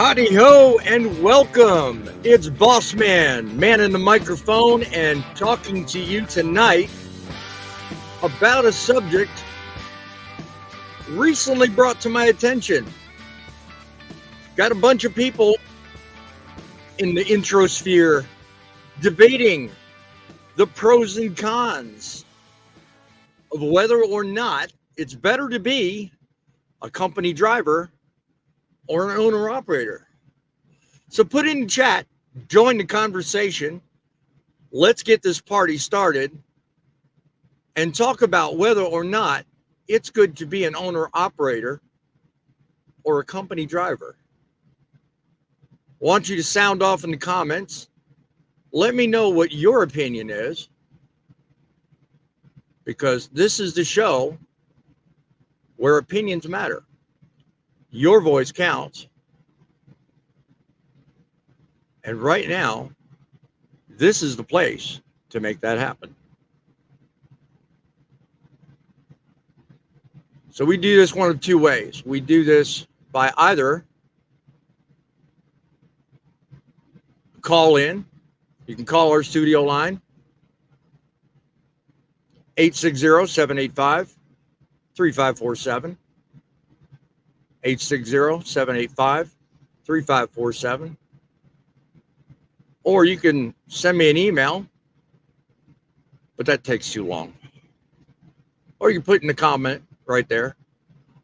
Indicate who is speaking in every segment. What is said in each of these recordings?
Speaker 1: Howdy ho and welcome. It's Boss Man, man in the microphone, and talking to you tonight about a subject recently brought to my attention. Got a bunch of people in the introsphere debating the pros and cons of whether or not it's better to be a company driver or an owner operator. So put in the chat, join the conversation. Let's get this party started and talk about whether or not it's good to be an owner operator or a company driver. I want you to sound off in the comments. Let me know what your opinion is, because this is the show where opinions matter. Your voice counts. And right now, this is the place to make that happen. So we do this one of two ways. We do this by either call in. You can call our studio line, 860-785-3547. 860-785-3547. Or you can send me an email, but that takes too long. Or you can put in the comment right there.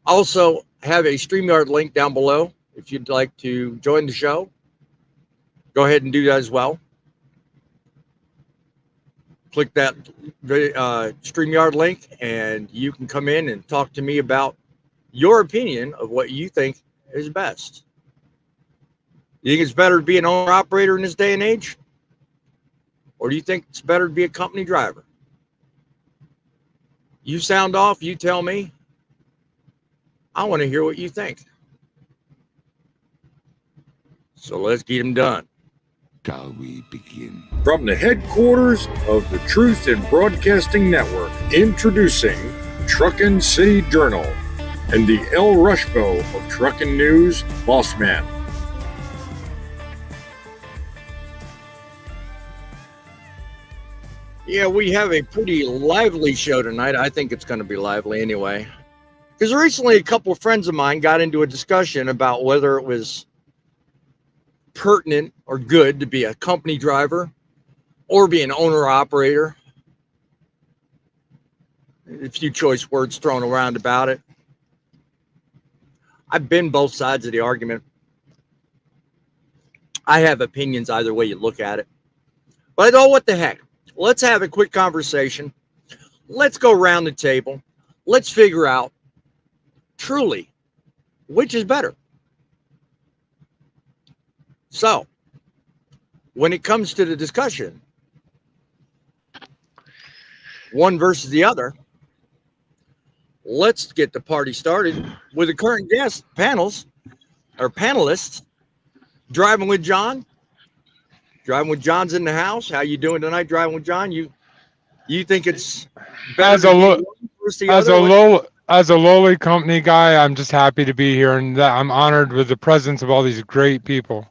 Speaker 1: Also have a StreamYard link down below. If you'd like to join the show, go ahead and do that as well. Click that StreamYard link and you can come in and talk to me about your opinion of what you think is best. You think it's better to be an owner operator in this day and age? Or do you think it's better to be a company driver? You sound off, you tell me. I want to hear what you think. So let's get them done.
Speaker 2: Shall we begin?
Speaker 3: From the headquarters of the Truth in Broadcasting Network, introducing Truckin City Journal and the El Rushbo of Truckin News, Boss Man.
Speaker 1: Yeah, we have a pretty lively show tonight. I think it's going to be lively anyway. Because recently a couple of friends of mine got into a discussion about whether it was pertinent or good to be a company driver or be an owner operator. A few choice words thrown around about it. I've been both sides of the argument. I have opinions either way you look at it. But I thought, what the heck? Let's have a quick conversation. Let's go around the table. Let's figure out truly which is better. So, when it comes to the discussion, one versus the other, let's get the party started with the current guest panelists. Driving with John. Driving with John's in the house. How you doing tonight, driving with John? You think it's better
Speaker 4: as a lowly company guy, I'm just happy to be here, and that I'm honored with the presence of all these great people.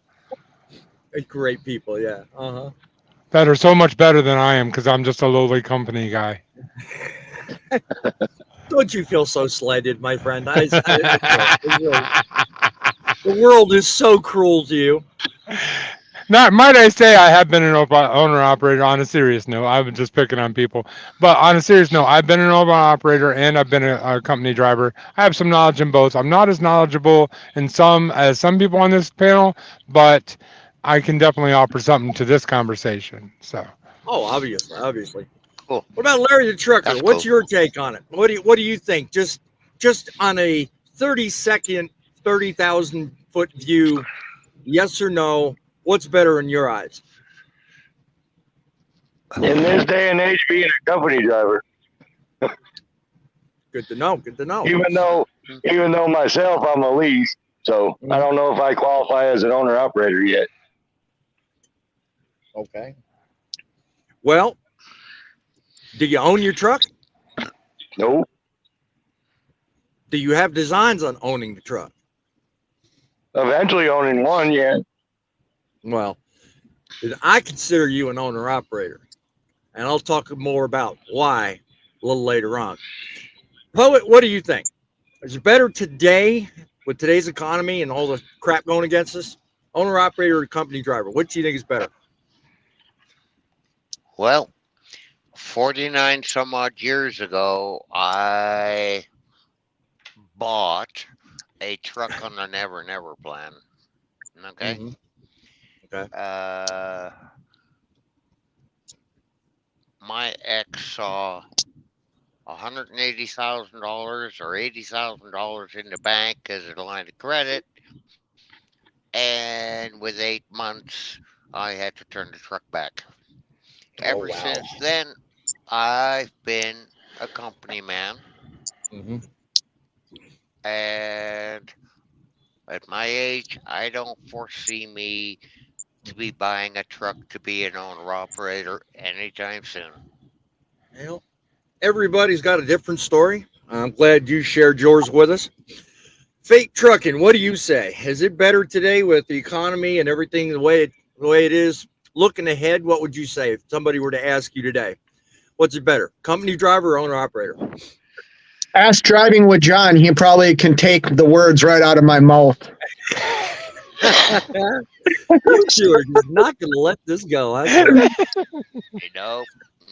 Speaker 1: Great people, yeah.
Speaker 4: That are so much better than I am, because I'm just a lowly company guy.
Speaker 1: Don't you feel so slighted, my friend? The world is so cruel to you.
Speaker 4: Now, might I say, I have been an owner-operator. On a serious note, I've been just picking on people. But on a serious note, I've been an owner-operator and I've been a company driver. I have some knowledge in both. I'm not as knowledgeable in some as some people on this panel, but I can definitely offer something to this conversation. So.
Speaker 1: Oh, obviously.
Speaker 5: Cool.
Speaker 1: What about Larry the Trucker?
Speaker 5: That's
Speaker 1: What's
Speaker 5: cool.
Speaker 1: your take on it? What do you think? Just on a 30-second, 30,000-foot view, yes or no? What's better in your eyes?
Speaker 6: In this day and age, being a company driver.
Speaker 1: Good to know.
Speaker 6: Even though myself, I'm a lease, so I don't know if I qualify as an owner operator yet.
Speaker 1: Okay. Well, do you own your truck?
Speaker 6: No.
Speaker 1: Do you have designs on owning the truck?
Speaker 6: Eventually owning one, yeah.
Speaker 1: Well, I consider you an owner operator, and I'll talk more about why a little later on. Poet, what do you think? Is it better today with today's economy and all the crap going against us? Owner operator or company driver? What do you think is better?
Speaker 5: Well, 49 some odd years ago, I bought a truck on the Never Never plan. Okay.
Speaker 1: Mm-hmm. Okay.
Speaker 5: My ex saw $180,000 or $80,000 in the bank as a line of credit, and with 8 months, I had to turn the truck back.
Speaker 1: Oh
Speaker 5: Ever
Speaker 1: wow.
Speaker 5: since then, I've been a company man,
Speaker 1: Mm-hmm.
Speaker 5: and at my age, I don't foresee me to be buying a truck to be an owner operator anytime soon.
Speaker 1: Well, everybody's got a different story. I'm glad you shared yours with us. Fate Trucking, what do you say? Is it better today with the economy and everything the way it is? Looking ahead, what would you say if somebody were to ask you today? What's it better, company driver or owner operator?
Speaker 7: Ask driving with John. He probably can take the words right out of my mouth.
Speaker 1: You two are just not going to let this go. I swear.
Speaker 5: No,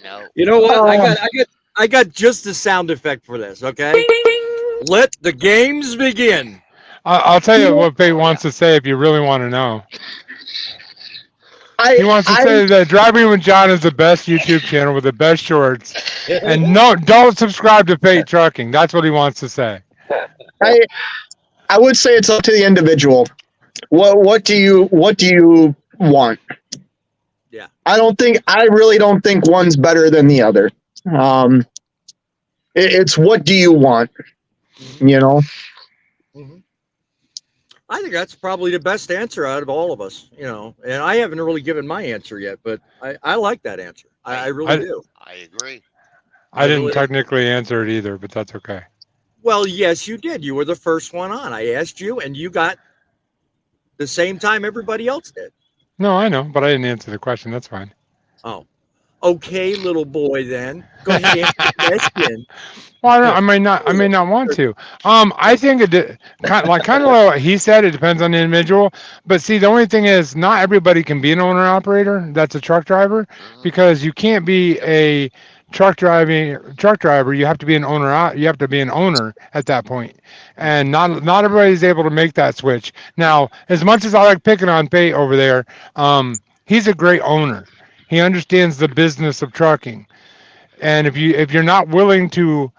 Speaker 5: no.
Speaker 1: You know what? I
Speaker 7: Oh.
Speaker 1: got just the sound effect for this. Okay, let the games begin.
Speaker 4: I'll tell you what Pete wants to say if you really want to know. He wants to
Speaker 7: I
Speaker 4: say that Driving with John is the best YouTube channel with the best shorts. And no, don't subscribe to Pate Trucking. That's what he wants to say.
Speaker 7: I would say it's up to the individual. What do you want?
Speaker 1: Yeah.
Speaker 7: I really don't think one's better than the other. It's what do you want? You know.
Speaker 1: Mhm. I think that's probably the best answer out of all of us, and I haven't really given my answer yet, but I like that answer. I really do.
Speaker 5: I agree.
Speaker 4: I didn't
Speaker 1: really do.
Speaker 4: technically answer it either, but that's okay.
Speaker 1: Well, yes, you did. You were the first one on. I asked you, and you got the same time everybody else did.
Speaker 4: No, I know, but I didn't answer the question. That's fine.
Speaker 1: Oh, okay, little boy. Then go ahead and answer the question.
Speaker 4: Well, I may not want to. I think kind of like what he said. It depends on the individual. But see, the only thing is, not everybody can be an owner operator. That's a truck driver, because you can't be a truck driver. You have to be an owner. You have to be an owner at that point, and not everybody's able to make that switch. Now, as much as I like picking on Pate over there, he's a great owner. He understands the business of trucking. And if you're not willing to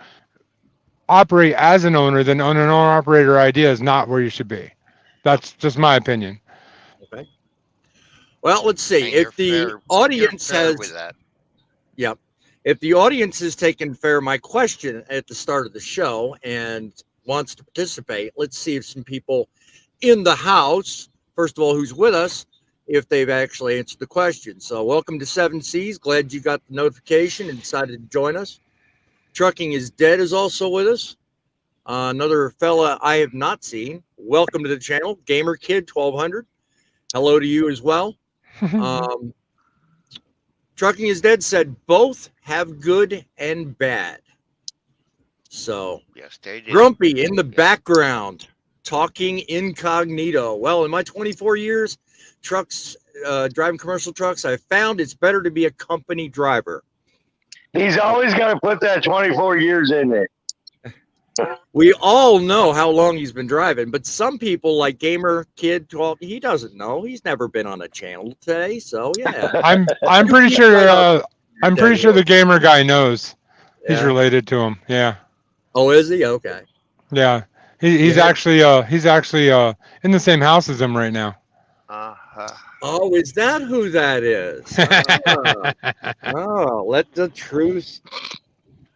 Speaker 4: operate as an owner, then an owner operator idea is not where you should be. That's just my opinion.
Speaker 1: Okay. Well, let's see.
Speaker 5: And
Speaker 1: If the audience
Speaker 5: fair
Speaker 1: has,
Speaker 5: with that.
Speaker 1: yep, if the audience has taken fair my question at the start of the show and wants to participate, let's see if some people in the house, first of all, who's with us, if they've actually answered the question. So, welcome to 7Cs. Glad you got the notification and decided to join us. Trucking is Dead is also with us. Another fella I have not seen. Welcome to the channel, Gamer Kid 1200. Hello to you as well. Trucking is Dead said both have good and bad. So,
Speaker 5: Yes, they do.
Speaker 1: Grumpy in the background, talking incognito. Well, in my 24 years, driving commercial trucks, I found it's better to be a company driver.
Speaker 6: He's always got to put that 24 years in there.
Speaker 1: We all know how long he's been driving, but some people like Gamer Kid 12, he doesn't know. He's never been on a channel today, so yeah.
Speaker 4: I'm pretty sure the gamer guy knows. He's related to him. Yeah.
Speaker 1: Oh, is he? Okay.
Speaker 4: Yeah. He's actually in the same house as him right now.
Speaker 1: Oh, is that who that is? Oh, let the truth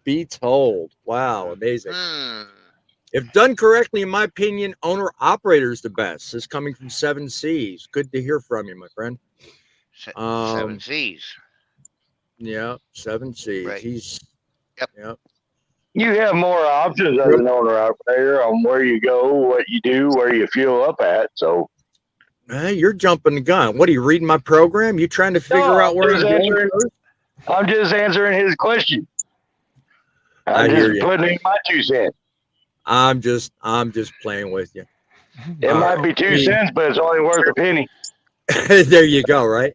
Speaker 1: be told. Wow, amazing. If done correctly, in my opinion, owner operator is the best. This is coming from 7Cs. Good to hear from you, my friend.
Speaker 5: 7Cs.
Speaker 1: Yeah, 7Cs.
Speaker 5: Right.
Speaker 1: He's
Speaker 5: Yep.
Speaker 1: Yep.
Speaker 6: You have more options as an owner operator on where you go, what you do, where you fuel up at. So
Speaker 1: You're jumping the gun. What are you reading my program? You trying to figure out where I'm going?
Speaker 6: I'm just answering his question.
Speaker 1: I
Speaker 6: I'm
Speaker 1: hear
Speaker 6: just
Speaker 1: you.
Speaker 6: putting in my 2 cents.
Speaker 1: I'm just playing with you.
Speaker 6: It might be 2 cents, but it's only worth a penny.
Speaker 1: There you go, right?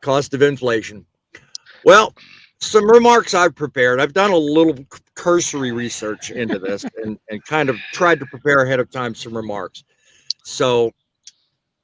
Speaker 1: Cost of inflation. Well, some remarks I've prepared. I've done a little cursory research into this and kind of tried to prepare ahead of time some remarks. So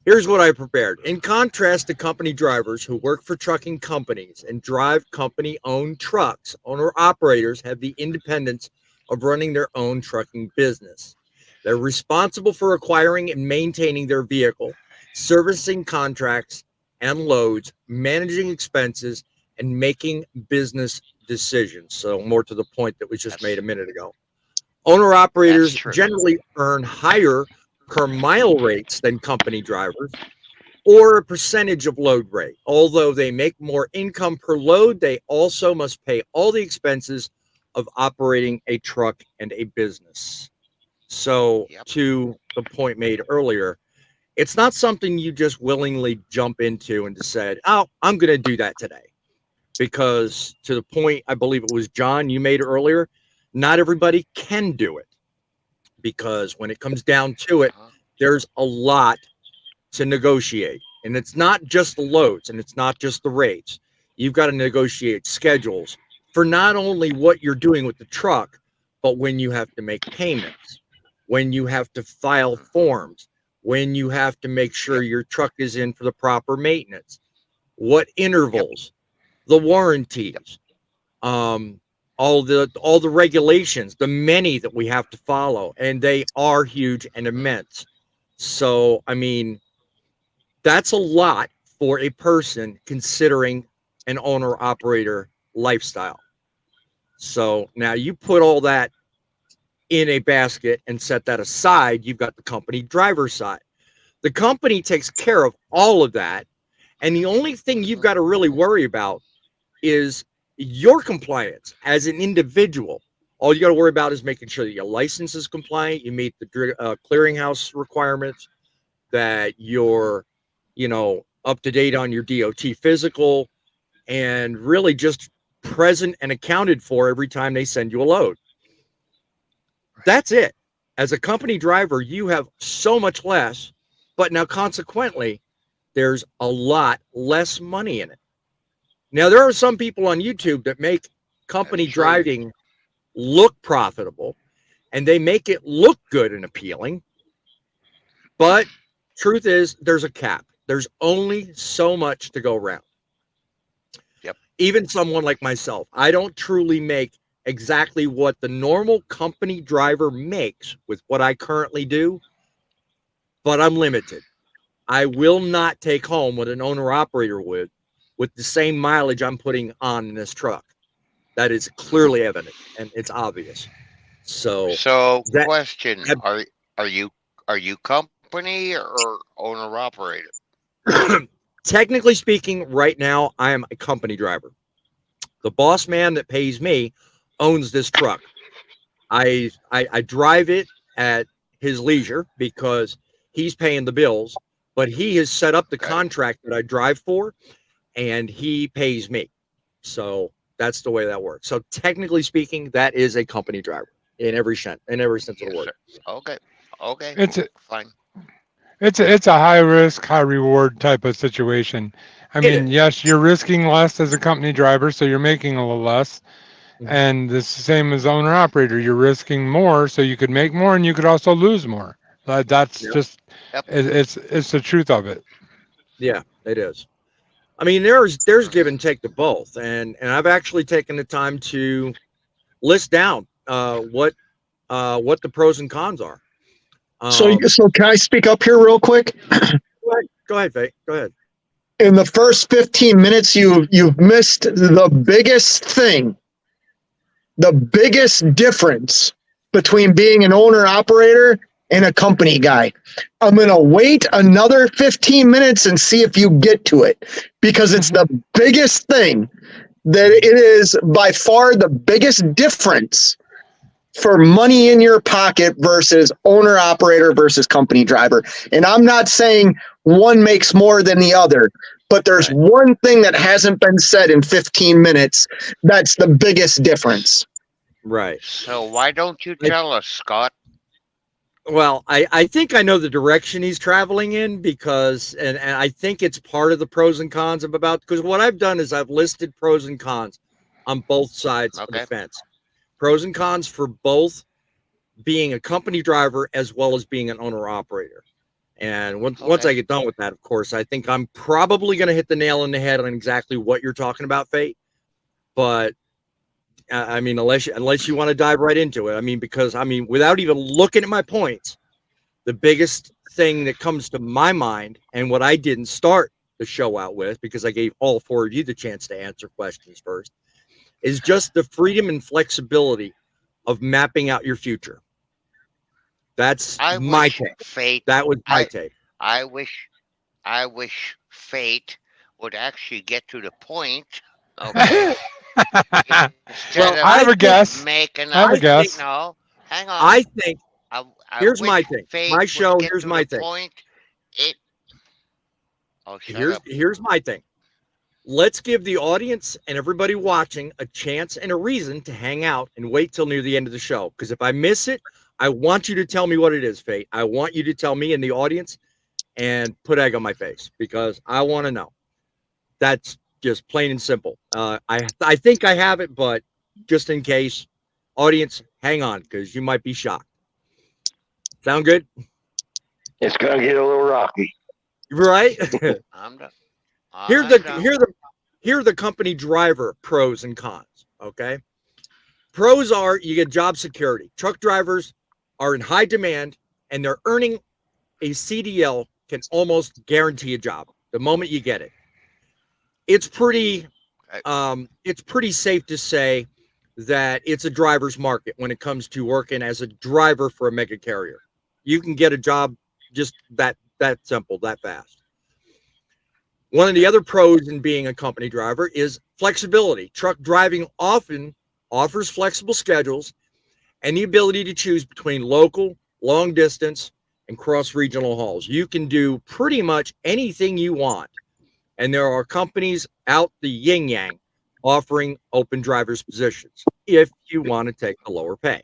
Speaker 1: here's what I prepared. In contrast to company drivers who work for trucking companies and drive company-owned trucks, owner-operators have the independence of running their own trucking business. They're responsible for acquiring and maintaining their vehicle, servicing contracts and loads, managing expenses, and making business decisions. So more to the point that was just made a minute ago. Owner-operators generally earn higher per mile rates than company drivers, or a percentage of load rate. Although they make more income per load, they also must pay all the expenses of operating a truck and a business. So to the point made earlier, it's not something you just willingly jump into and decide, oh, I'm going to do that today. Because to the point, I believe it was John you made earlier, not everybody can do it. Because when it comes down to it, there's a lot to negotiate. And it's not just the loads and it's not just the rates. You've got to negotiate schedules for not only what you're doing with the truck, but when you have to make payments, when you have to file forms, when you have to make sure your truck is in for the proper maintenance, what intervals, the warranties, all the regulations, the many that we have to follow, and they are huge and immense. So, I mean, that's a lot for a person considering an owner-operator lifestyle. So now you put all that in a basket and set that aside, you've got the company driver side. The company takes care of all of that, and the only thing you've got to really worry about is your compliance as an individual. All you got to worry about is making sure that your license is compliant, you meet the clearinghouse requirements, that you're, up to date on your DOT physical, and really just present and accounted for every time they send you a load. That's it. As a company driver, you have so much less, but now consequently, there's a lot less money in it. Now, there are some people on YouTube that make company driving look profitable, and they make it look good and appealing. But truth is, there's a cap. There's only so much to go around.
Speaker 5: Yep.
Speaker 1: Even someone like myself, I don't truly make exactly what the normal company driver makes with what I currently do, but I'm limited. I will not take home what an owner-operator would with the same mileage I'm putting on in this truck. That is clearly evident, and it's obvious. So
Speaker 5: question: are you company or owner operator?
Speaker 1: Technically speaking, right now I am a company driver. The boss man that pays me owns this truck. I drive it at his leisure because he's paying the bills, but he has set up the contract that I drive for, and he pays me. So that's the way that works. So technically speaking, that is a company driver in every sense of the word.
Speaker 5: Okay.
Speaker 4: It's
Speaker 5: fine.
Speaker 4: It's a high risk, high reward type of situation. I mean, yes, you're risking less as a company driver, so you're making a little less. And it's the same as owner operator. You're risking more, so you could make more, and you could also lose more. That's just it's the truth of it.
Speaker 1: Yeah, it is. I mean, there's give and take to both, and I've actually taken the time to list down what the pros and cons are.
Speaker 7: So can I speak up here real quick?
Speaker 1: Go ahead, Faye. Go ahead.
Speaker 7: In the first 15 minutes, you've missed the biggest thing, the biggest difference between being an owner operator and a company guy. I'm going to wait another 15 minutes and see if you get to it, because it's the biggest thing, that it is by far the biggest difference for money in your pocket versus owner operator versus company driver. And I'm not saying one makes more than the other, but there's one thing that hasn't been said in 15 minutes that's the biggest difference.
Speaker 1: Right.
Speaker 5: So why don't you tell us, Scott?
Speaker 1: Well, I think I know the direction he's traveling in because, and I think it's part of the pros and cons of about, because what I've done is I've listed pros and cons on both sides of the
Speaker 5: Okay.
Speaker 1: fence. Pros and cons for both being a company driver as well as being an owner operator. And once I get done with that, of course, I think I'm probably going to hit the nail on the head on exactly what you're talking about, Fate. But I mean, unless you want to dive right into it, I mean, because I mean, without even looking at my points, the biggest thing that comes to my mind, and what I didn't start the show out with, because I gave all four of you the chance to answer questions first, is just the freedom and flexibility of mapping out your future. That's my take.
Speaker 5: Fate.
Speaker 1: That was my take.
Speaker 5: I wish Fate would actually get to the point. Okay.
Speaker 1: Well,
Speaker 4: I have a guess.
Speaker 5: Making
Speaker 4: I have a guess.
Speaker 5: No, hang on.
Speaker 1: I think
Speaker 5: I
Speaker 1: here's
Speaker 5: wish
Speaker 1: my thing.
Speaker 5: Fate
Speaker 1: My show.
Speaker 5: would get
Speaker 1: Here's
Speaker 5: to
Speaker 1: my
Speaker 5: the
Speaker 1: thing.
Speaker 5: Point. Shut up.
Speaker 1: Here's my thing. Let's give the audience and everybody watching a chance and a reason to hang out and wait till near the end of the show. Because if I miss it, I want you to tell me what it is, Fate. I want you to tell me in the audience and put egg on my face because I want to know. That's just plain and simple. I think I have it, but just in case, audience, hang on because you might be shocked. Sound good?
Speaker 6: It's gonna get a little rocky.
Speaker 1: Right?
Speaker 5: I'm done.
Speaker 1: Here are the company driver pros and cons. Okay. Pros are you get job security. Truck drivers are in high demand and they're earning a CDL can almost guarantee a job the moment you get it. It's pretty safe to say that it's a driver's market when it comes to working as a driver for a mega carrier. You can get a job just that simple, that fast. One of the other pros in being a company driver is flexibility. Truck driving often offers flexible schedules and the ability to choose between local, long distance, and cross-regional hauls. You can do pretty much anything you want. And there are companies out the yin-yang offering open driver's positions if you want to take the lower pay.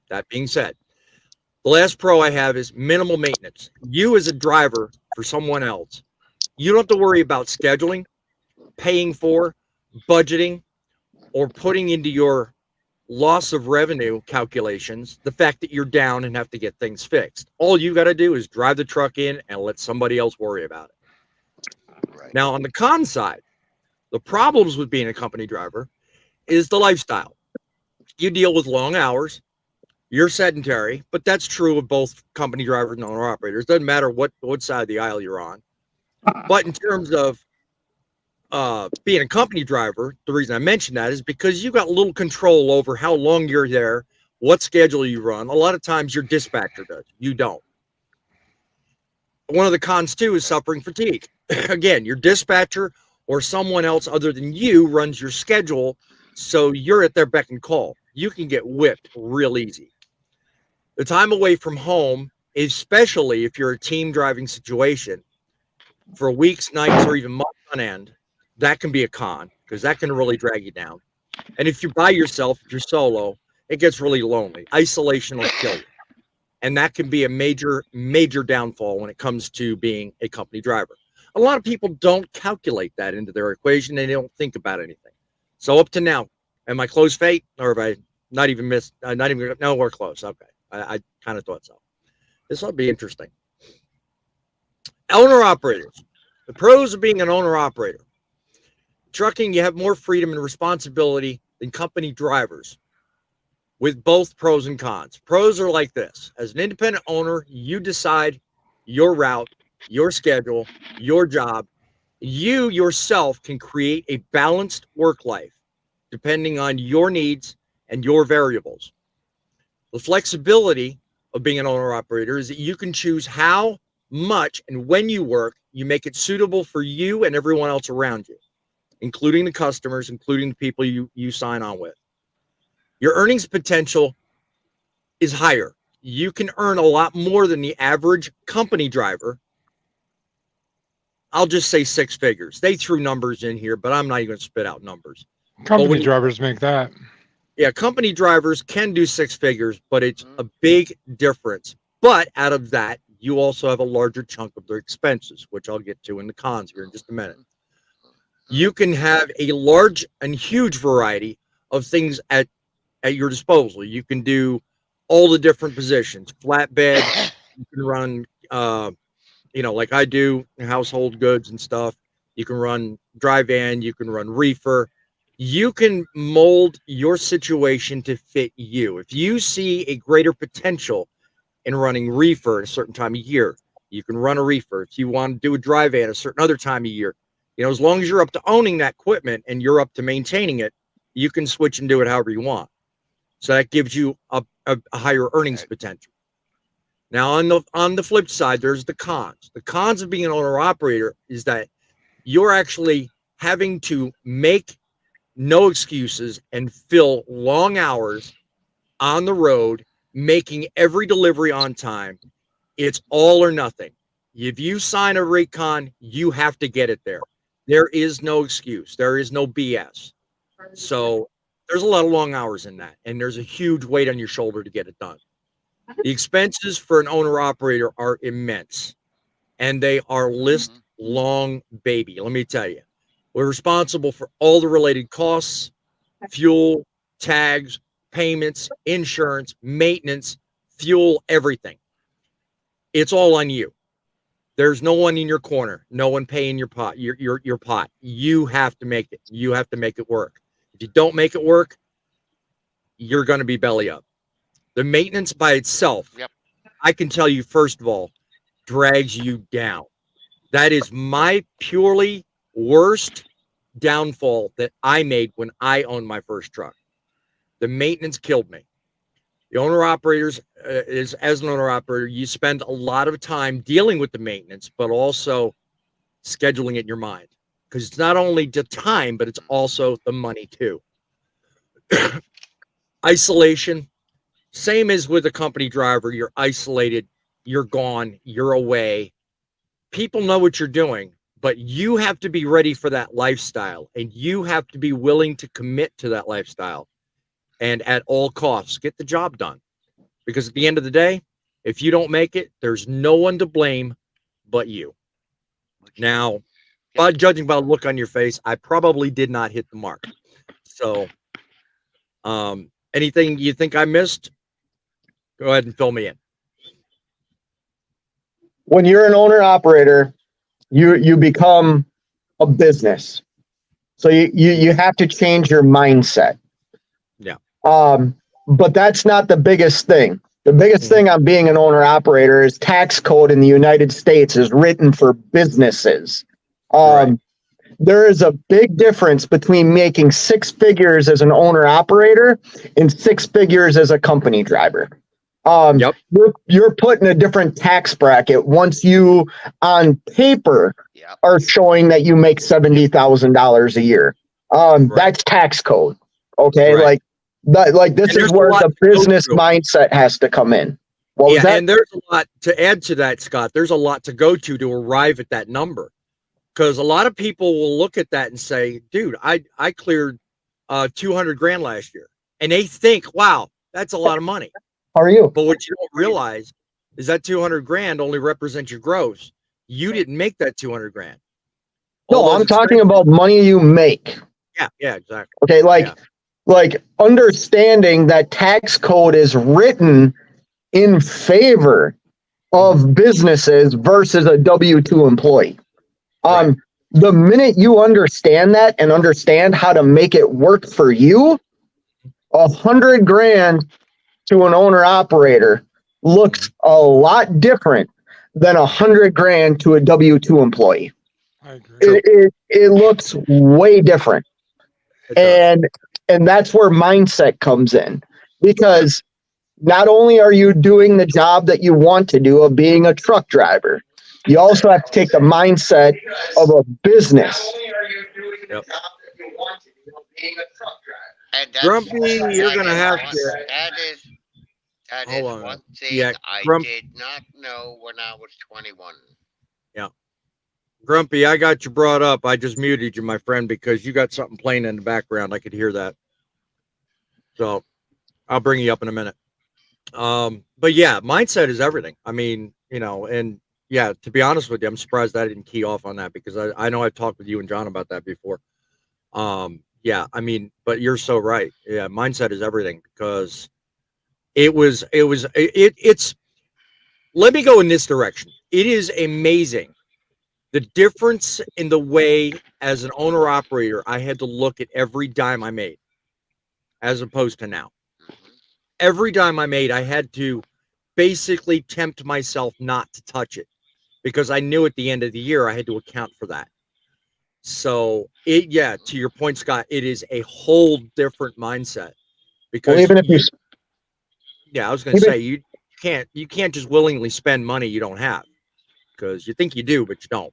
Speaker 1: That being said, the last pro I have is minimal maintenance. You as a driver for someone else, you don't have to worry about scheduling, paying for, budgeting, or putting into your loss of revenue calculations the fact that you're down and have to get things fixed. All you got to do is drive the truck in and let somebody else worry about it. Right. Now, on the con side, the problems with being a company driver is the lifestyle. You deal with long hours. You're sedentary, but that's true of both company drivers and owner operators. Doesn't matter what side of the aisle you're on. But in terms of being a company driver, the reason I mention that is because you got little control over how long you're there, what schedule you run. A lot of times your dispatcher does. You don't. One of the cons, too, is suffering fatigue. Again, your dispatcher or someone else other than you runs your schedule, so you're at their beck and call. You can get whipped real easy. The time away from home, especially if you're a team driving situation, for weeks, nights, or even months on end, that can be a con because that can really drag you down. And if you're by yourself, if you're solo, it gets really lonely. Isolation will kill you. And that can be a major, major downfall when it comes to being a company driver. A lot of people don't calculate that into their equation. And they don't think about anything. So up to now, am I close, Fate? Or have I not even missed? No, we're close. Okay. I kind of thought so. This will be interesting. Owner operators. The pros of being an owner operator. Trucking, you have more freedom and responsibility than company drivers, with both pros and cons. Pros are like this. As an independent owner, you decide your route, your schedule, your job. You yourself can create a balanced work life depending on your needs and your variables. The flexibility of being an owner operator is that you can choose how much and when you work. You make it suitable for you and everyone else around you, including the customers, including the people you sign on with. Your earnings potential is higher. You can earn a lot more than the average company driver. I'll just say six figures. They threw numbers in here, but I'm not even going to spit out numbers.
Speaker 4: Company drivers make that.
Speaker 1: Yeah, company drivers can do six figures, but it's a big difference. But out of that, you also have a larger chunk of their expenses, which I'll get to in the cons here in just a minute. You can have a large and huge variety of things at your disposal. You can do all the different positions, flatbed, you can run, like I do, household goods and stuff. You can run dry van, you can run reefer. You can mold your situation to fit you. If you see a greater potential in running reefer at a certain time of year, you can run a reefer. If you want to do a dry van a certain other time of year, as long as you're up to owning that equipment and you're up to maintaining it, you can switch and do it however you want. So that gives you a higher earnings potential. Now, on the flip side, there's the cons. The cons of being an owner operator is that you're actually having to make no excuses and fill long hours on the road, making every delivery on time. It's all or nothing. If you sign a rate con, you have to get it there. There is no excuse. There is no BS. So there's a lot of long hours in that, and there's a huge weight on your shoulder to get it done. The expenses for an owner operator are immense, and they are list long, baby. Let me tell you, we're responsible for all the related costs, fuel, tags, payments, insurance, maintenance, fuel, everything. It's all on you. There's no one in your corner, no one paying your pot. Your pot. You have to make it. You have to make it work. If you don't make it work, you're going to be belly up. The maintenance by itself, I can tell you, first of all, drags you down. That is my purely worst downfall that I made when I owned my first truck. The maintenance killed me. The owner operators as an owner operator, you spend a lot of time dealing with the maintenance, but also scheduling it in your mind, because it's not only the time, but it's also the money too. Isolation, same as with a company driver. You're isolated, you're gone, you're away. People know what you're doing, but you have to be ready for that lifestyle, and you have to be willing to commit to that lifestyle. And at all costs, get the job done. Because at the end of the day, if you don't make it, there's no one to blame but you. Now, by judging by the look on your face, I probably did not hit the mark. So, anything you think I missed, go ahead and fill me in.
Speaker 7: When you're an owner operator, you become a business. So you have to change your mindset.
Speaker 1: Yeah.
Speaker 7: But that's not the biggest thing. The biggest thing on being an owner operator is tax code in the United States is written for businesses.
Speaker 1: Right.
Speaker 7: There is a big difference between making six figures as an owner operator and six figures as a company driver. You're put in a different tax bracket once you, on paper, are showing that you make $70,000 a year. That's tax code. Okay,
Speaker 1: Right.
Speaker 7: this is where the business mindset has to come in. What was that?
Speaker 1: And there's a lot to add to that, Scott. There's a lot to go to arrive at that number, because a lot of people will look at that and say, "Dude, I cleared 200 grand last year," and they think, "Wow, that's a lot of money."
Speaker 7: How are you?
Speaker 1: But what you don't realize is that 200 grand only represents your gross. You didn't make that 200 grand.
Speaker 7: No, I'm talking about money you make.
Speaker 1: Yeah, exactly.
Speaker 7: Okay, like understanding that tax code is written in favor of businesses versus a W-2 employee. The minute you understand that and understand how to make it work for you, 100 grand to an owner operator looks a lot different than 100 grand to a W-2 employee.
Speaker 4: I agree.
Speaker 7: It looks way different. And that's where mindset comes in, because not only are you doing the job that you want to do of being a truck driver, you also have to take the mindset of a business.
Speaker 1: Yep.
Speaker 5: And
Speaker 1: Grumpy, you're going to have to.
Speaker 5: That
Speaker 1: Hold
Speaker 5: is
Speaker 1: on.
Speaker 5: one thing
Speaker 1: Yeah,
Speaker 5: I
Speaker 1: Grump.
Speaker 5: did not know when I was 21.
Speaker 1: Yeah, Grumpy, I got you brought up. I just muted you, my friend, because you got something playing in the background. I could hear that. So I'll bring you up in a minute. But yeah, mindset is everything. I mean, and yeah, to be honest with you, I'm surprised I didn't key off on that because I know I've talked with you and John about that before. Yeah, I mean, but you're so right. Yeah, mindset is everything because it's let me go in this direction. It is amazing the difference in the way as an owner operator I had to look at every dime I made as opposed to now.
Speaker 5: Hmm.
Speaker 1: Every dime I made, I had to basically tempt myself not to touch it because I knew at the end of the year I had to account for that. So yeah, to your point, Scott, it is a whole different mindset
Speaker 7: Well,
Speaker 1: because yeah, I was going to
Speaker 7: even
Speaker 1: say you can't just willingly spend money you don't have because you think you do, but you don't.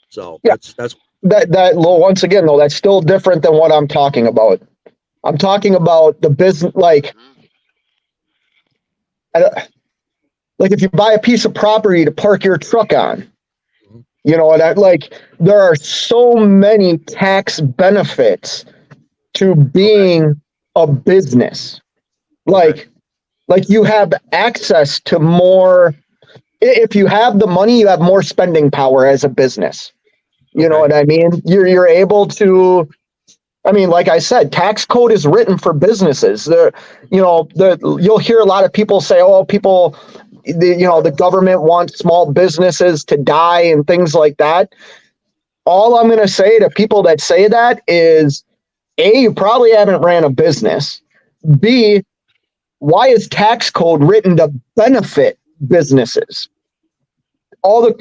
Speaker 1: So
Speaker 7: yeah,
Speaker 1: that's
Speaker 7: that once again though, that's still different than what I'm talking about. I'm talking about the business,
Speaker 5: Hmm.
Speaker 7: uh, like if you buy a piece of property to park your truck on,
Speaker 1: Mhm.
Speaker 7: and there are so many tax benefits to
Speaker 1: Okay.
Speaker 7: being a business.
Speaker 1: Okay.
Speaker 7: Like you have access to more. If you have the money, you have more spending power as a business. You know
Speaker 1: Okay.
Speaker 7: what I mean? You're able to. I mean, like I said, tax code is written for businesses. You'll hear a lot of people say, "Oh, the government wants small businesses to die and things like that." All I'm going to say to people that say that is, A, you probably haven't ran a business. B, why is tax code written to benefit businesses?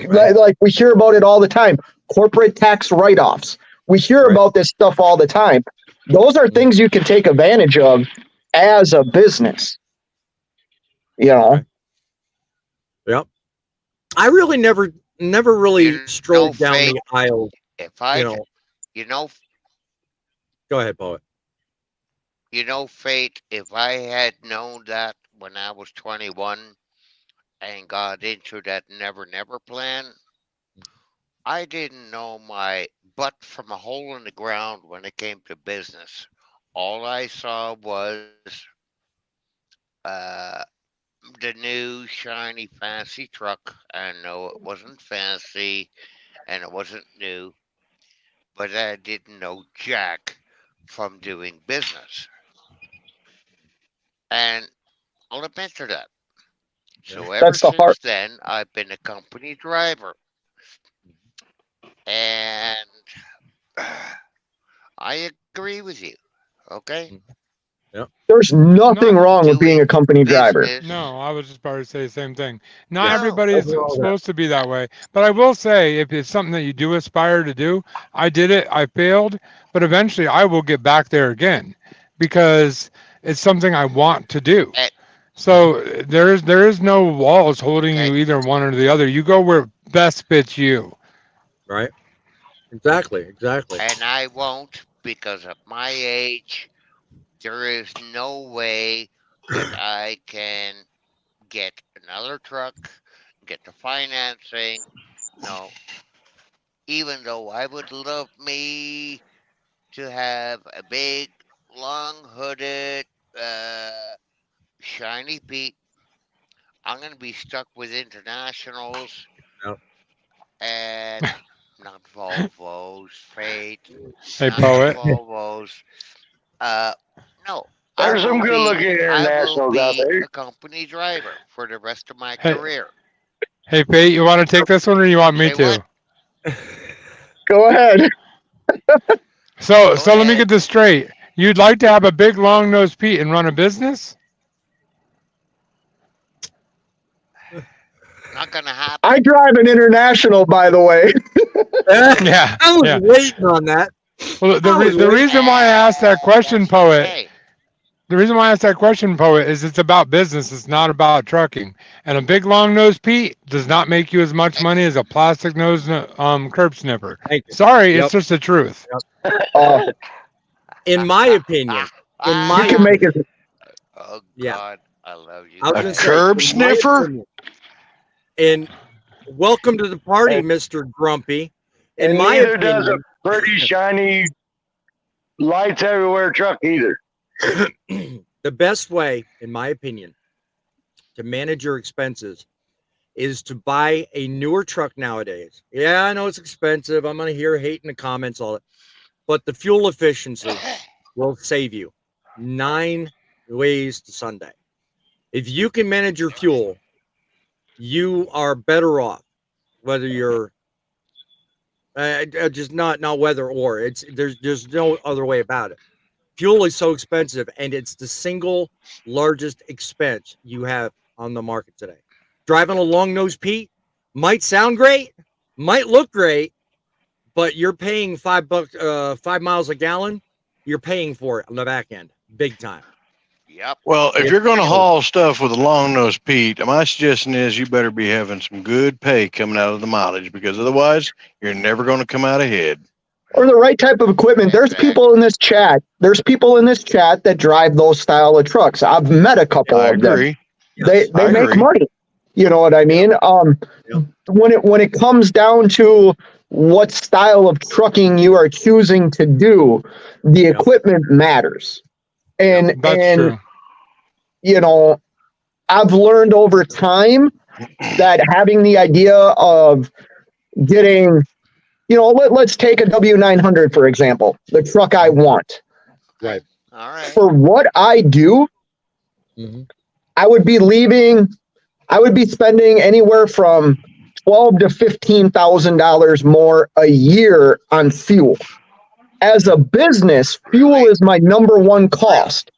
Speaker 1: Right.
Speaker 7: Like we hear about it all the time. Corporate tax write-offs. We hear
Speaker 1: Right.
Speaker 7: about this stuff all the time. Those are
Speaker 1: Mhm.
Speaker 7: things you can take advantage of as a business. You know,
Speaker 1: Okay. Yep. I really never really strolled down
Speaker 5: Fate,
Speaker 1: the aisle.
Speaker 5: if
Speaker 1: You
Speaker 5: I'd,
Speaker 1: know.
Speaker 5: you know,
Speaker 1: Go ahead, poet.
Speaker 5: Fate, if I had known that when I was 21 and got into that never never plan, I didn't know my butt from a hole in the ground when it came to business. All I saw was uh, the new shiny fancy truck. I know it wasn't fancy and it wasn't new, but I didn't know jack from doing business. And I'll admit to that.
Speaker 1: Yeah.
Speaker 5: So ever
Speaker 7: that's the hard.
Speaker 5: since then, I've been a company driver, and I agree with you. Okay,
Speaker 1: Mhm. Yep.
Speaker 7: There's
Speaker 4: Not
Speaker 7: nothing wrong with being a
Speaker 5: doing
Speaker 7: company driver.
Speaker 5: business.
Speaker 4: No, I was just about to say the same thing. Not
Speaker 1: Yes.
Speaker 5: No,
Speaker 4: everybody is
Speaker 1: Overall, that.
Speaker 4: supposed to be that way, but I will say if it's something that you do aspire to do, I did it, I failed, but eventually I will get back there again because it's something I want to do.
Speaker 5: eh,
Speaker 4: So there is no walls holding
Speaker 5: okay,
Speaker 4: you either one or the other. You go where best fits you.
Speaker 1: Right. Exactly. Exactly.
Speaker 5: and I won't because at my age, there is no way that I can get another truck, get the financing. No, even though I would love me to have a big, long hooded, uh, shiny Pete. I'm going to be stuck with internationals
Speaker 1: Yep.
Speaker 5: and not Volvos, Fate,
Speaker 4: Hey,
Speaker 5: not the
Speaker 4: poet.
Speaker 5: Volvos. Uh, no,
Speaker 6: There's some good looking
Speaker 5: I will
Speaker 6: internationals out
Speaker 5: be
Speaker 6: there.
Speaker 5: a company driver for the rest of my
Speaker 4: Hey,
Speaker 5: career.
Speaker 4: hey, Pete, you want to take this one or you want me
Speaker 5: Say what?
Speaker 4: to?
Speaker 7: Go ahead.
Speaker 4: So,
Speaker 5: Go
Speaker 4: so let me
Speaker 5: ahead.
Speaker 4: get this straight. You'd like to have a big long nosed Pete and run a business?
Speaker 5: Not gonna happen.
Speaker 7: I drive an international, by the way.
Speaker 4: Yeah,
Speaker 1: I was
Speaker 4: yeah.
Speaker 1: waiting on that.
Speaker 4: Well,
Speaker 1: I was
Speaker 4: the
Speaker 1: waiting.
Speaker 4: reason why I asked that question,
Speaker 5: That's
Speaker 4: poet,
Speaker 5: okay.
Speaker 4: the reason why I asked that question, poet, is it's about business. It's not about trucking. And a big long nosed Pete does not make you as much money as a plastic nosed curb snipper.
Speaker 1: Thank you.
Speaker 4: Sorry, it's
Speaker 1: Yep.
Speaker 4: just the truth.
Speaker 1: Yep.
Speaker 7: Uh,
Speaker 1: In my opinion, in
Speaker 7: you
Speaker 1: my
Speaker 7: can make
Speaker 1: opinion,
Speaker 7: it.
Speaker 5: Oh
Speaker 1: yeah.
Speaker 5: God. I love you.
Speaker 1: I was
Speaker 8: A
Speaker 1: going to say,
Speaker 8: curb
Speaker 1: in my
Speaker 8: sniffer?
Speaker 1: opinion, and welcome to the party,
Speaker 6: And-
Speaker 1: Mr. Grumpy. In
Speaker 6: And
Speaker 1: my
Speaker 6: neither does a
Speaker 1: opinion,
Speaker 6: pretty shiny lights everywhere truck either.
Speaker 1: the best way, in my opinion, to manage your expenses is to buy a newer truck nowadays. Yeah, I know it's expensive. I'm going to hear hate in the comments, all that. But the fuel efficiency will save you 9 ways to Sunday. If you can manage your fuel, you are better off. Whether you're just not whether or there's no other way about it. Fuel is so expensive, and it's the single largest expense you have on the market today. Driving a long nose Pete might sound great, might look great, but you're paying $5, 5 miles a gallon. You're paying for it on the back end, big time.
Speaker 5: Yep.
Speaker 8: Well, if
Speaker 1: It's
Speaker 8: you're going to
Speaker 1: real.
Speaker 8: haul stuff with a long nose Pete, my suggestion is you better be having some good pay coming out of the mileage, because otherwise you're never going to come out ahead.
Speaker 7: Or the right type of equipment. There's people in this chat. There's people in this chat that drive those style of trucks. I've met a couple
Speaker 8: I
Speaker 7: of them.
Speaker 8: agree.
Speaker 7: They
Speaker 8: I
Speaker 7: make
Speaker 8: agree.
Speaker 7: money. You know what I mean?
Speaker 1: Yep.
Speaker 7: When it comes down to what style of trucking you are choosing to do, the
Speaker 1: Yep.
Speaker 7: equipment matters. And
Speaker 4: That's true.
Speaker 7: you know, I've learned over time that having the idea of getting, let's take a W900 for example, the truck I want.
Speaker 1: Right.
Speaker 5: All right.
Speaker 7: For what I do,
Speaker 1: Mhm.
Speaker 7: I would be spending anywhere from $12,000 to $15,000 more a year on fuel. As a business, fuel is my number one cost.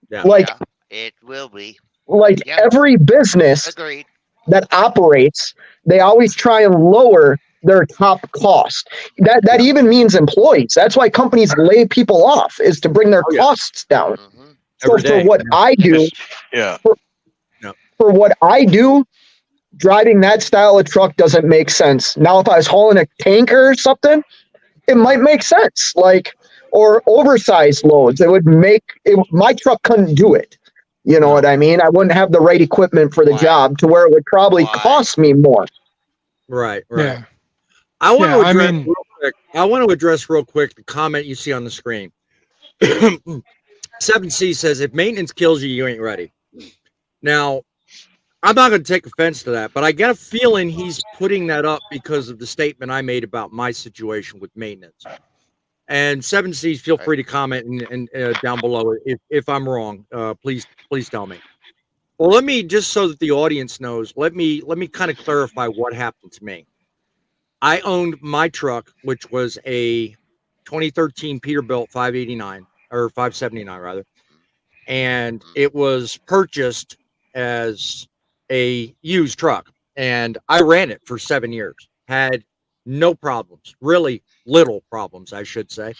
Speaker 1: Yeah.
Speaker 7: Like
Speaker 5: Yeah, it will be.
Speaker 7: like
Speaker 5: Yep.
Speaker 7: every business
Speaker 5: Agreed.
Speaker 7: that operates, they always try and lower their top cost. That even means employees. That's why companies lay people off, is to bring their
Speaker 1: Oh, yeah.
Speaker 7: costs down.
Speaker 5: Hmm.
Speaker 7: So
Speaker 1: Every
Speaker 7: for
Speaker 1: day.
Speaker 7: what I do,
Speaker 8: Yeah.
Speaker 7: for what I do, driving that style of truck doesn't make sense. Now, if I was hauling a tanker or something, it might make sense. Or oversized loads, my truck couldn't do it. You know
Speaker 1: No.
Speaker 7: what I mean? I wouldn't have the right equipment for the
Speaker 5: Why?
Speaker 7: job to where it would probably
Speaker 5: Why?
Speaker 7: cost me more.
Speaker 1: Right.
Speaker 4: Yeah.
Speaker 1: I want
Speaker 4: Yeah,
Speaker 1: to
Speaker 4: I
Speaker 1: address
Speaker 4: mean-
Speaker 1: real quick. I want to address real quick the comment you see on the screen. 7C says, if maintenance kills you, you ain't ready. Now, I'm not going to take offense to that, but I get a feeling he's putting that up because of the statement I made about my situation with maintenance. And 7Cs, feel free to comment and down below if I'm wrong. Please tell me. Well, let me, just so that the audience knows, let me kind of clarify what happened to me. I owned my truck, which was a 2013 Peterbilt 589 or 579 rather, and it was purchased as a used truck, and I ran it for 7 years. Had no problems, really little problems, I should say,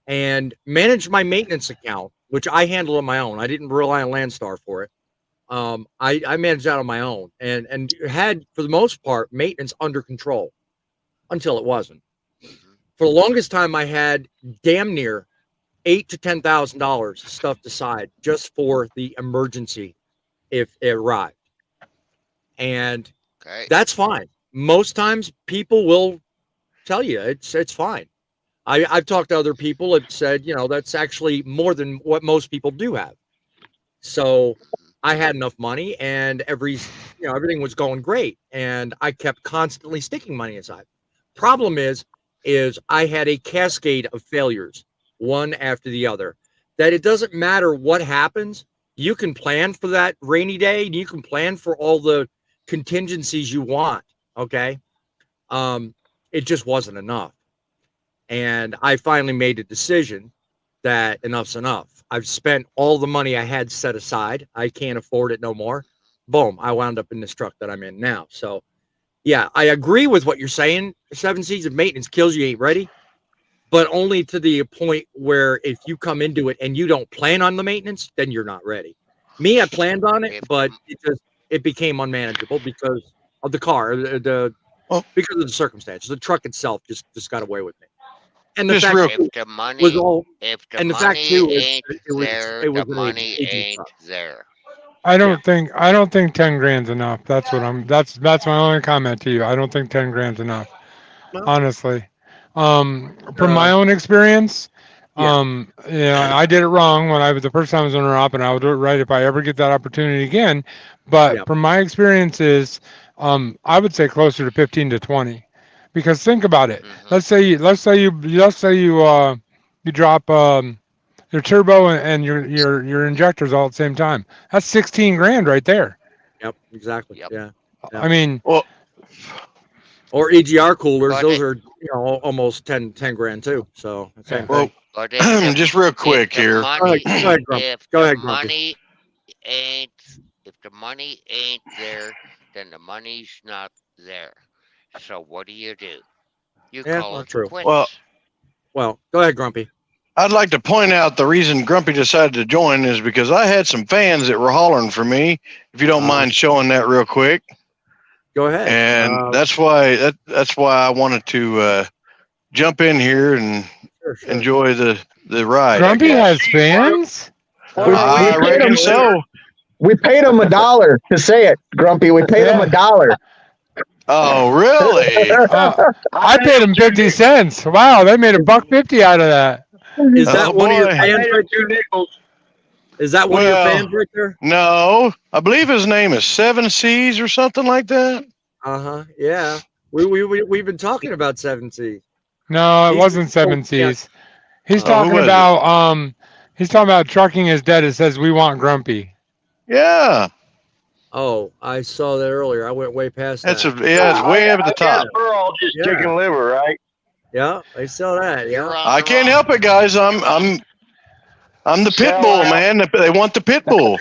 Speaker 1: and managed my maintenance account, which I handle on my own. I didn't rely on Landstar for it. I managed that on my own, and had, for the most part, maintenance under control until it wasn't. For the longest time, I had damn near $8,000 to $10,000 stuffed aside just for the emergency if it arrived, and
Speaker 5: Okay.
Speaker 1: that's fine. Most times, people will tell you it's fine. I've talked to other people that said, that's actually more than what most people do have. So I had enough money, and everything was going great, and I kept constantly sticking money aside. Problem is I had a cascade of failures, one after the other, that it doesn't matter what happens. You can plan for that rainy day, and you can plan for all the contingencies you want. Okay. It just wasn't enough. And I finally made a decision that enough's enough. I've spent all the money I had set aside. I can't afford it no more. Boom. I wound up in this truck that I'm in now. So yeah, I agree with what you're saying. 7 Seas of maintenance kills you, ain't ready, but only to the point where if you come into it and you don't plan on the maintenance, then you're not ready. Me, I planned on it, but it became unmanageable because of the car, because of the circumstances. The truck itself just got away with me. And the fact
Speaker 5: if the money,
Speaker 1: was all,
Speaker 5: if the
Speaker 1: and the fact
Speaker 5: money
Speaker 1: too is
Speaker 5: ain't
Speaker 1: it was
Speaker 5: there,
Speaker 1: it was
Speaker 5: the
Speaker 1: an
Speaker 5: money
Speaker 1: aging
Speaker 5: ain't
Speaker 1: truck.
Speaker 5: there.
Speaker 4: I don't think 10 grand's enough. That's my only comment to you. I don't think 10 grand's enough.
Speaker 1: Well,
Speaker 4: Honestly. From
Speaker 1: uh,
Speaker 4: my own experience,
Speaker 1: yeah.
Speaker 4: I did it wrong when I was the first time I was owner op, and I will do it right if I ever get that opportunity again. But
Speaker 1: Yeah.
Speaker 4: from my experiences, I would say closer to 15 to 20, because think about it.
Speaker 5: Hmm.
Speaker 4: Let's say you drop your turbo and your injectors all at the same time. That's 16 grand right there.
Speaker 1: Yep. Exactly.
Speaker 5: Yep.
Speaker 1: Yeah. Yeah.
Speaker 4: I mean,
Speaker 8: Well,
Speaker 1: Or EGR coolers.
Speaker 5: But
Speaker 1: Those
Speaker 5: it,
Speaker 1: are almost 10 grand too. So same
Speaker 4: yeah.
Speaker 8: well,
Speaker 1: thing.
Speaker 5: but if the
Speaker 8: just real
Speaker 5: if
Speaker 8: quick
Speaker 5: the
Speaker 8: here.
Speaker 5: money
Speaker 1: Go ahead, Grumpy.
Speaker 5: if
Speaker 1: Go
Speaker 5: the
Speaker 1: ahead, Grumpy.
Speaker 5: money ain't if the money ain't there, then the money's not there. So what do? You
Speaker 1: Yeah.
Speaker 5: call
Speaker 1: Well,
Speaker 5: it
Speaker 1: true.
Speaker 8: Well,
Speaker 5: quits.
Speaker 1: Well, go ahead, Grumpy.
Speaker 8: I'd like to point out the reason Grumpy decided to join is because I had some fans that were hollering for me. If you don't mind showing that real quick,
Speaker 1: Go ahead.
Speaker 8: and that's why I wanted to jump in here and
Speaker 1: Sure. Sure.
Speaker 8: enjoy the ride. I
Speaker 4: Grumpy
Speaker 8: guess.
Speaker 4: has fans.
Speaker 7: We,
Speaker 8: I
Speaker 7: we paid
Speaker 8: reckon
Speaker 7: him.
Speaker 8: so.
Speaker 7: We paid him $1 to say it, Grumpy. We paid him
Speaker 4: Yeah.
Speaker 7: $1.
Speaker 8: Oh, really?
Speaker 4: I paid him 50 cents. Wow, they made $1.50 out of that.
Speaker 1: Is
Speaker 8: Oh
Speaker 1: that one of your
Speaker 8: boy.
Speaker 1: fans right there? Is that one of your
Speaker 8: Well,
Speaker 1: fans right there?
Speaker 8: no, I believe his name is Seven Seas or something like that.
Speaker 1: Yeah. We've been talking about 7C.
Speaker 4: No, it
Speaker 1: He's
Speaker 4: wasn't Seven
Speaker 1: yeah.
Speaker 4: Seas. He's
Speaker 8: Oh, who
Speaker 4: talking
Speaker 8: was it?
Speaker 4: about trucking is dead. It says we want Grumpy.
Speaker 8: Yeah,
Speaker 1: Oh, I saw that earlier. I went way past
Speaker 8: it's
Speaker 1: that.
Speaker 8: it's way up at the top.
Speaker 6: We're all just
Speaker 1: Yeah.
Speaker 6: chicken liver, right?
Speaker 1: Yeah, I saw that.
Speaker 5: You're
Speaker 1: Yeah.
Speaker 5: on
Speaker 8: I
Speaker 5: the
Speaker 8: can't
Speaker 5: wrong.
Speaker 8: help it, guys. I'm the pit
Speaker 6: Sell
Speaker 8: bull,
Speaker 6: out.
Speaker 8: man. They want the pit bull.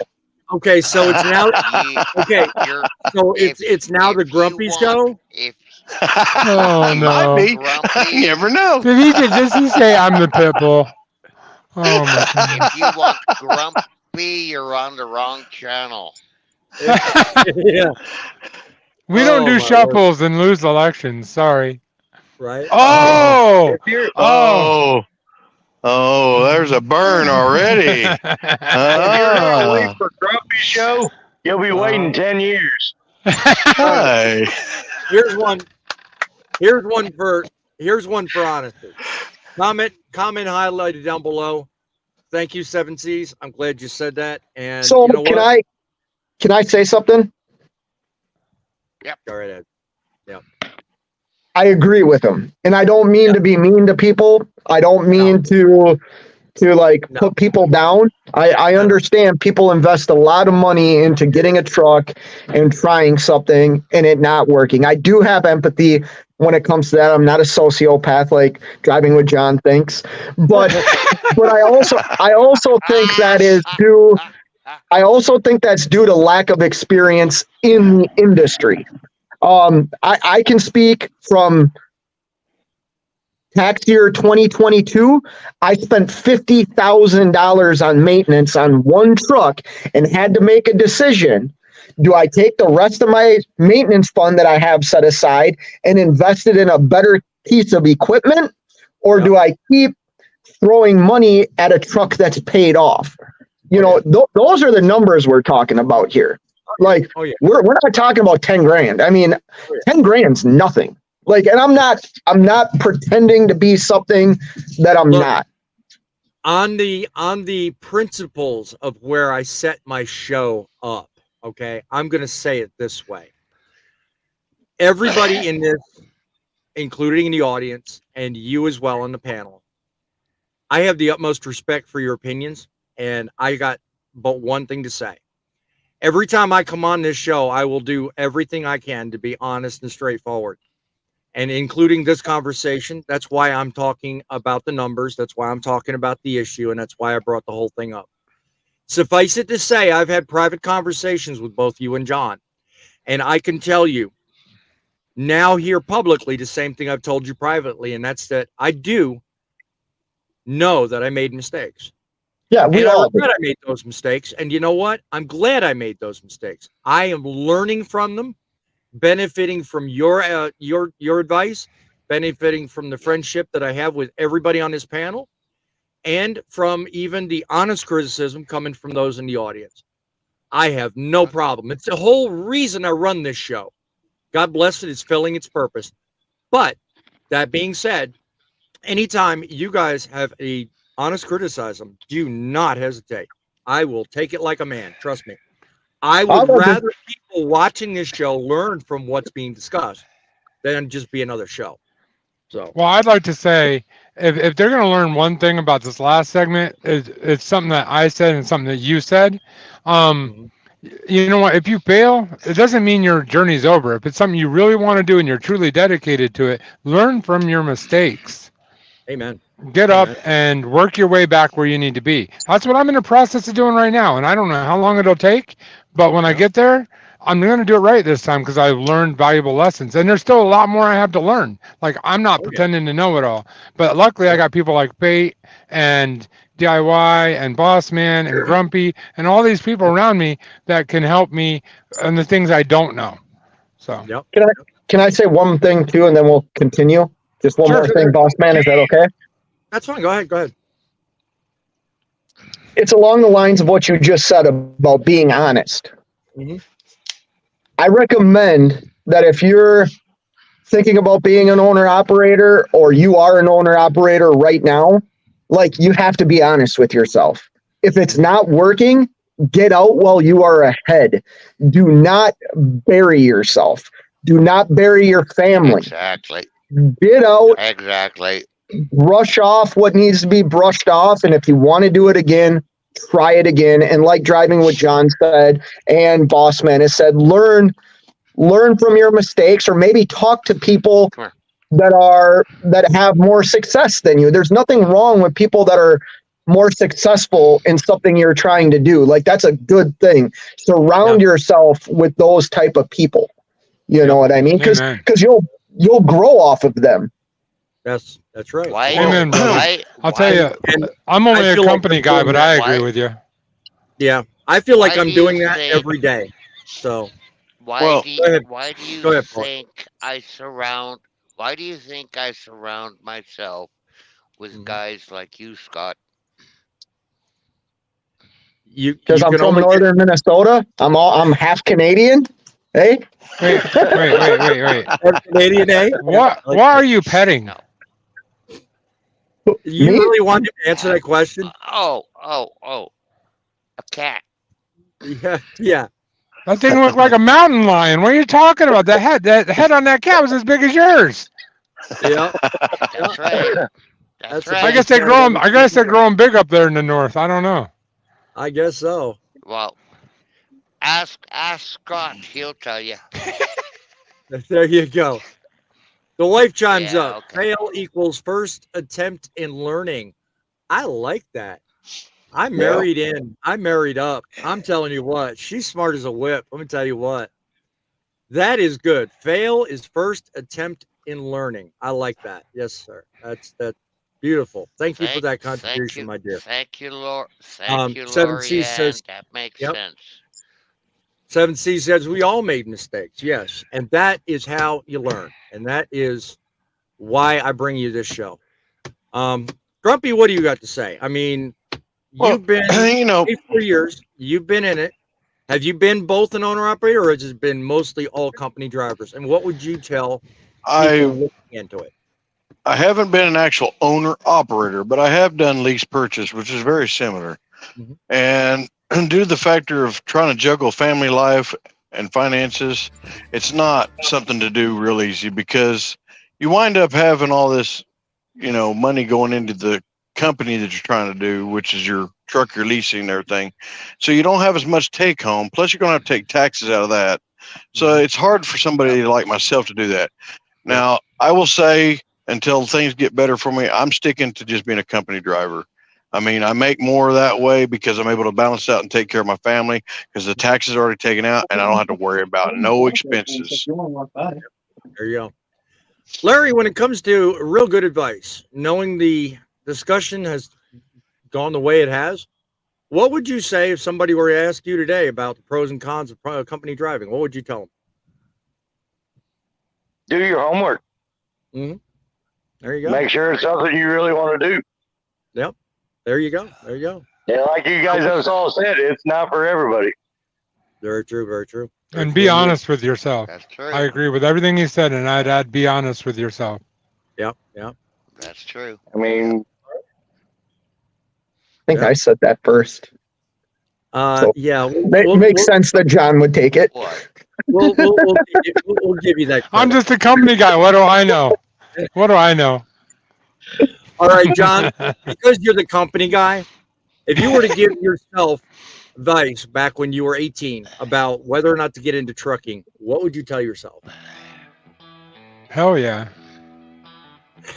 Speaker 1: Okay, so it's now
Speaker 5: You,
Speaker 1: okay.
Speaker 5: you're
Speaker 1: So
Speaker 5: if
Speaker 1: it's now the
Speaker 5: if you
Speaker 1: Grumpy
Speaker 5: want
Speaker 1: show.
Speaker 5: if
Speaker 4: Oh
Speaker 5: if
Speaker 8: Might
Speaker 4: no!
Speaker 8: be.
Speaker 5: Grumpy
Speaker 8: You never know.
Speaker 4: Does he say I'm the pit bull? Oh my
Speaker 5: if you want Grumpy, you're on the wrong channel.
Speaker 1: Yeah.
Speaker 4: We don't
Speaker 1: Oh
Speaker 4: do
Speaker 1: my word.
Speaker 4: shuffles and lose elections. Sorry.
Speaker 1: Right.
Speaker 4: Oh,
Speaker 6: If you're
Speaker 4: oh.
Speaker 8: There's a burn already.
Speaker 6: if you're gonna wait
Speaker 8: Ah,
Speaker 6: for Grumpy show, you'll be waiting 10 years.
Speaker 8: hi.
Speaker 1: Here's one. Here's one for. Here's one for honesty. Comment highlighted down below. Thank you, 7Cs. I'm glad you said that. And
Speaker 7: So
Speaker 1: you know
Speaker 7: can
Speaker 1: what?
Speaker 7: I say something?
Speaker 1: Go right ahead.
Speaker 7: I agree with him, and I don't mean to be mean to people. I don't mean to like
Speaker 1: No.
Speaker 7: put people down. I understand people invest a lot of money into getting a truck and trying something and it not working. I do have empathy when it comes to that. I'm not a sociopath like Driving with John thinks, but I also think that is due. I also think that's due to lack of experience in the industry. I can speak from tax year 2022. I spent $50,000 on maintenance on one truck and had to make a decision. Do I take the rest of my maintenance fund that I have set aside and invest it in a better piece of equipment? Or do I keep throwing money at a truck that's paid off? Those are the numbers we're talking about here. Like,
Speaker 1: Oh yeah.
Speaker 7: we're not talking about 10 grand. I mean, 10 grand's nothing. Like, and I'm not pretending to be something that I'm
Speaker 1: Look,
Speaker 7: not.
Speaker 1: On the principles of where I set my show up, okay, I'm gonna say it this way. Everybody in this, including the audience, and you as well on the panel, I have the utmost respect for your opinions, and I got but one thing to say. Every time I come on this show, I will do everything I can to be honest and straightforward. And including this conversation, that's why I'm talking about the numbers. That's why I'm talking about the issue. And that's why I brought the whole thing up. Suffice it to say, I've had private conversations with both you and John. And I can tell you now here publicly the same thing I've told you privately. And that's that I do know that I made mistakes.
Speaker 7: Yeah, we
Speaker 1: And I
Speaker 7: all
Speaker 1: regret I made those mistakes. And you know what? I'm glad I made those mistakes. I am learning from them, benefiting from your advice, benefiting from the friendship that I have with everybody on this panel, and from even the honest criticism coming from those in the audience. I have no problem. It's the whole reason I run this show. God bless it. It's filling its purpose. But that being said, anytime you guys have a honest criticism, do not hesitate. I will take it like a man. Trust me. I would rather people watching this show learn from what's being discussed than just be another show. So,
Speaker 4: well, I'd like to say if they're going to learn one thing about this last segment, it's something that I said and something that you said. You know what? If you fail, it doesn't mean your journey's over. If it's something you really want to do and you're truly dedicated to it, learn from your mistakes.
Speaker 1: amen.
Speaker 4: Get up and work your way back where you need to be. That's what I'm in the process of doing right now. And I don't know how long it'll take, but when I get there, I'm going to do it right this time because I've learned valuable lessons. And there's still a lot more I have to learn. Like, I'm not pretending to know it all. But luckily, I got people like Fate and DIY and Boss Man and Grumpy and all these people around me that can help me on the things I don't know. So,
Speaker 7: Can I say one thing too, and then we'll continue? Just one more thing, Boss Man. Is that okay?
Speaker 1: That's fine. Go ahead. Go ahead.
Speaker 7: It's along the lines of what you just said about being honest. I recommend that if you're thinking about being an owner operator or you are an owner operator right now, like, you have to be honest with yourself. If it's not working, get out while you are ahead. Do not bury yourself. Do not bury your family.
Speaker 5: Exactly.
Speaker 7: Get out.
Speaker 5: Exactly.
Speaker 7: Brush off what needs to be brushed off. And if you want to do it again, try it again. And like driving what John said and Bossman has said, learn from your mistakes, or maybe talk to people that have more success than you. There's nothing wrong with people that are more successful in something you're trying to do. Like, that's a good thing. Surround yourself with those type of people. You know what I mean? Because you'll grow off of them.
Speaker 1: That's right.
Speaker 4: Amen, brother. I'll tell you, I'm only a company guy, but I agree with you.
Speaker 1: Yeah, I feel like I'm doing that every day. So,
Speaker 5: why do you think I surround myself with guys like you, Scott?
Speaker 7: Because I'm from northern Minnesota. I'm half Canadian. Hey.
Speaker 4: Wait.
Speaker 1: Canadian, eh?
Speaker 4: What are you petting?
Speaker 1: You really want to answer that question?
Speaker 5: Oh, a cat.
Speaker 1: Yeah.
Speaker 4: That thing looked like a mountain lion. What are you talking about? The head on that cat was as big as yours.
Speaker 1: Yeah.
Speaker 5: That's right. That's right.
Speaker 4: I guess they grow them. I guess they're growing big up there in the north. I don't know.
Speaker 1: I guess so.
Speaker 5: Well, ask Scott. He'll tell you.
Speaker 1: There you go. The wife chimes up.
Speaker 5: Okay.
Speaker 1: Fail equals first attempt in learning. I like that. I'm married in. I'm married up. I'm telling you what. She's smart as a whip. Let me tell you what. That is good. Fail is first attempt in learning. I like that. Yes, sir. That's beautiful. Thank you for that contribution, my dear.
Speaker 5: Thank you, Lord. Thank you,
Speaker 1: Seven
Speaker 5: Lord.
Speaker 1: C says
Speaker 5: that makes sense.
Speaker 1: 7C says we all made mistakes. Yes. And that is how you learn. And that is why I bring you this show. Grumpy, what do you got to say? I mean, you've been 4 years. You've been in it. Have you been both an owner operator, or has it been mostly all company drivers? And what would you tell people looking into it?
Speaker 8: I haven't been an actual owner operator, but I have done lease purchase, which is very similar. And due to the factor of trying to juggle family life and finances, it's not something to do real easy, because you wind up having all this, money going into the company that you're trying to do, which is your truck, your leasing and everything. So you don't have as much take home. Plus you're going to have to take taxes out of that. So it's hard for somebody like myself to do that. Now, I will say, until things get better for me, I'm sticking to just being a company driver. I mean, I make more that way because I'm able to balance out and take care of my family, because the taxes are already taken out and I don't have to worry about no expenses.
Speaker 1: There you go. Larry, when it comes to real good advice, knowing the discussion has gone the way it has, what would you say if somebody were to ask you today about the pros and cons of company driving? What would you tell them?
Speaker 6: Do your homework.
Speaker 1: There you go.
Speaker 6: Make sure it's something you really want to do.
Speaker 1: Yep. There you go. There you go.
Speaker 6: Yeah, like you guys have all said, it's not for everybody.
Speaker 1: Very true. Very true. Very
Speaker 4: And
Speaker 1: true.
Speaker 4: be honest with yourself.
Speaker 5: That's true.
Speaker 4: I agree with everything you said, and I'd add be honest with yourself.
Speaker 1: Yep. Yep.
Speaker 5: That's true.
Speaker 6: I mean,
Speaker 7: I think
Speaker 1: Yeah.
Speaker 7: I said that first. So-
Speaker 1: Yeah.
Speaker 7: Makes sense that John would take it.
Speaker 5: What?
Speaker 1: We'll give you that.
Speaker 4: I'm
Speaker 1: credit.
Speaker 4: just a company guy. What do I know? What do I know?
Speaker 1: All right, John. Because you're the company guy, if you were to give yourself advice back when you were 18 about whether or not to get into trucking, what would you tell yourself?
Speaker 4: Hell yeah.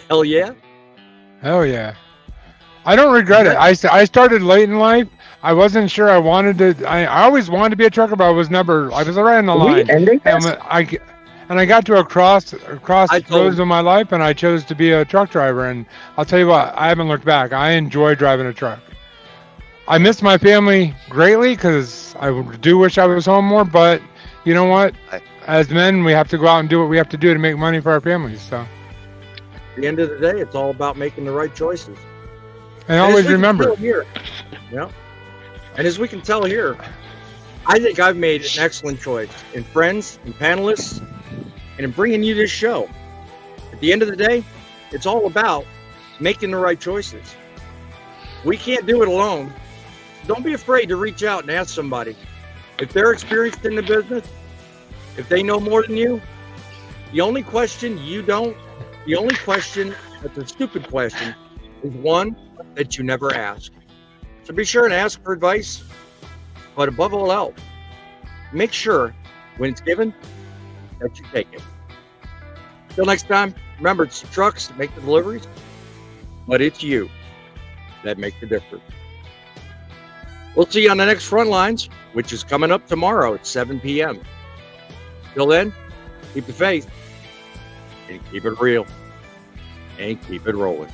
Speaker 1: Hell yeah.
Speaker 4: Hell yeah. I don't regret it. I started late in life. I wasn't sure I wanted to. I always wanted to be a trucker, but I was right on the
Speaker 7: Are we
Speaker 4: line.
Speaker 7: ending this?
Speaker 4: And I got to a crossroads in my life, and I chose to be a truck driver. And I'll tell you what, I haven't looked back. I enjoy driving a truck. I miss my family greatly because I do wish I was home more. But you know what? As men, we have to go out and do what we have to do to make money for our families. So
Speaker 1: At the end of the day, it's all about making the right choices.
Speaker 4: and always remember.
Speaker 1: Here, yeah. And as we can tell here, I think I've made an excellent choice in friends and panelists and in bringing you this show. At the end of the day, it's all about making the right choices. We can't do it alone. Don't be afraid to reach out and ask somebody. If they're experienced in the business, if they know more than you, the only question that's a stupid question, is one that you never ask. So be sure and ask for advice, but above all else, make sure when it's given that you take it. Till next time, remember, it's the trucks that make the deliveries, but it's you that make the difference. We'll see you on the next Front Lines, which is coming up tomorrow at 7 p.m. Till then, keep the faith and keep it real and keep it rolling.